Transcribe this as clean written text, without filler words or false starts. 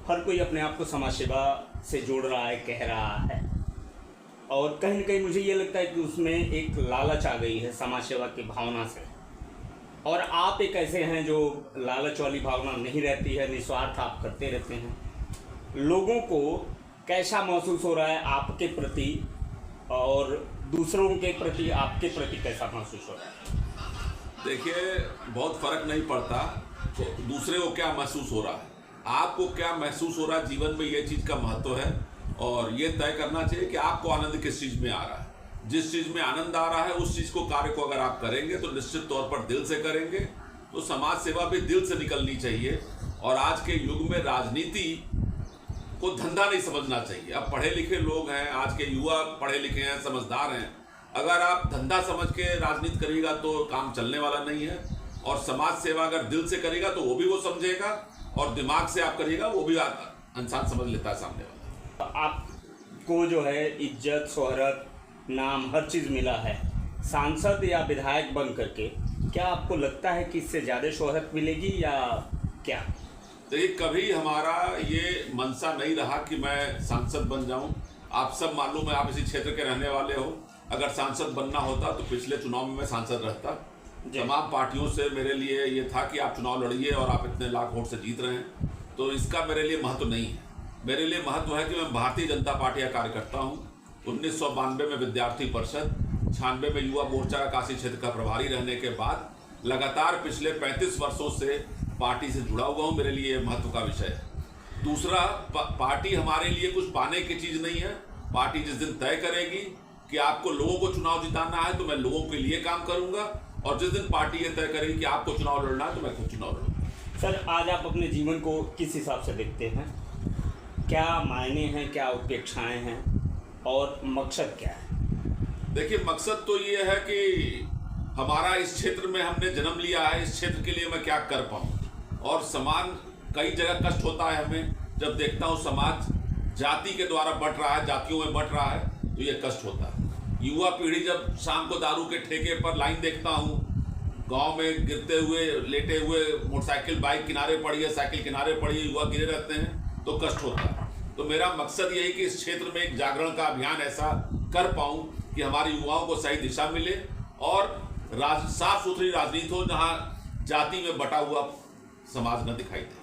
हर कोई अपने आप को समाज सेवा से जोड़ रहा है, कह रहा है, और कहीं न कहीं मुझे ये लगता है कि उसमें एक लालच आ गई है समाज सेवा की भावना से। और आप एक ऐसे हैं जो लालच वाली भावना नहीं रहती है, निस्वार्थ आप करते रहते हैं। लोगों को कैसा महसूस हो रहा है आपके प्रति, और दूसरों के प्रति आपके प्रति कैसा महसूस हो रहा है? देखिए, बहुत फर्क नहीं पड़ता तो दूसरे को क्या महसूस हो रहा है, आपको क्या महसूस हो रहा है जीवन में, ये चीज़ का महत्व है। और ये तय करना चाहिए कि आपको आनंद किस चीज़ में आ रहा है। जिस चीज़ में आनंद आ रहा है उस चीज़ को, कार्य को अगर आप करेंगे तो निश्चित तौर पर दिल से करेंगे। तो समाज सेवा भी दिल से निकलनी चाहिए। और आज के युग में राजनीति को धंधा नहीं समझना चाहिए। अब पढ़े लिखे लोग हैं, आज के युवा पढ़े लिखे हैं, समझदार हैं। अगर आप धंधा समझ के राजनीति करिएगा तो काम चलने वाला नहीं है। और समाज सेवा अगर दिल से करेगा तो वो भी वो समझेगा, और दिमाग से आप करिएगा वो भी इंसान समझ लेता है सामने वाला। आपको जो है इज्जत, शोहरत, नाम, हर चीज़ मिला है सांसद या विधायक बन करके। क्या आपको लगता है कि इससे ज़्यादा शोहरत मिलेगी या क्या? देखिए, कभी हमारा ये मनसा नहीं रहा कि मैं सांसद बन जाऊं। आप सब मालूम है, आप इसी क्षेत्र के रहने वाले हो। अगर सांसद बनना होता तो पिछले चुनाव में मैं सांसद रहता। तमाम पार्टियों से मेरे लिए ये था कि आप चुनाव लड़िए और आप इतने लाख वोट से जीत रहे हैं, तो इसका मेरे लिए महत्व नहीं है। मेरे लिए महत्व है कि मैं भारतीय जनता पार्टी का कार्यकर्ता हूँ। 1992 में विद्यार्थी परिषद, 96 में युवा मोर्चा का काशी क्षेत्र का प्रभारी रहने के बाद लगातार पिछले 35 वर्षों से पार्टी से जुड़ा हुआ हूँ। मेरे लिए महत्व का विषय है। दूसरा, पार्टी हमारे लिए कुछ पाने की चीज़ नहीं है। पार्टी जिस दिन तय करेगी कि आपको लोगों को चुनाव जिताना है तो मैं लोगों के लिए काम करूँगा, और जिस दिन पार्टी ये तय करेगी कि आपको चुनाव लड़ना है तो मैं खुद चुनाव लड़ूंगा। सर, आज आप अपने जीवन को किस हिसाब से देखते हैं? क्या मायने हैं, क्या अपेक्षाएं हैं, और मकसद क्या है? देखिए, मकसद तो ये है कि हमारा इस क्षेत्र में हमने जन्म लिया है, इस क्षेत्र के लिए मैं क्या कर पाऊँ। और समान कई जगह कष्ट होता है हमें, जब देखता हूँ समाज जाति के द्वारा बंट रहा है, जातियों में बंट रहा है, तो ये कष्ट होता है। युवा पीढ़ी जब शाम को दारू के ठेके पर लाइन देखता हूँ, गांव में गिरते हुए, लेटे हुए, मोटरसाइकिल, बाइक किनारे पड़ी है, साइकिल किनारे पड़ी है, युवा गिरे रहते हैं, तो कष्ट होता है। तो मेरा मकसद यही कि इस क्षेत्र में एक जागरण का अभियान ऐसा कर पाऊँ कि हमारे युवाओं को सही दिशा मिले और साफ सुथरी राजनीति हो, जहाँ जाति में बटा हुआ समाज न दिखाई दे।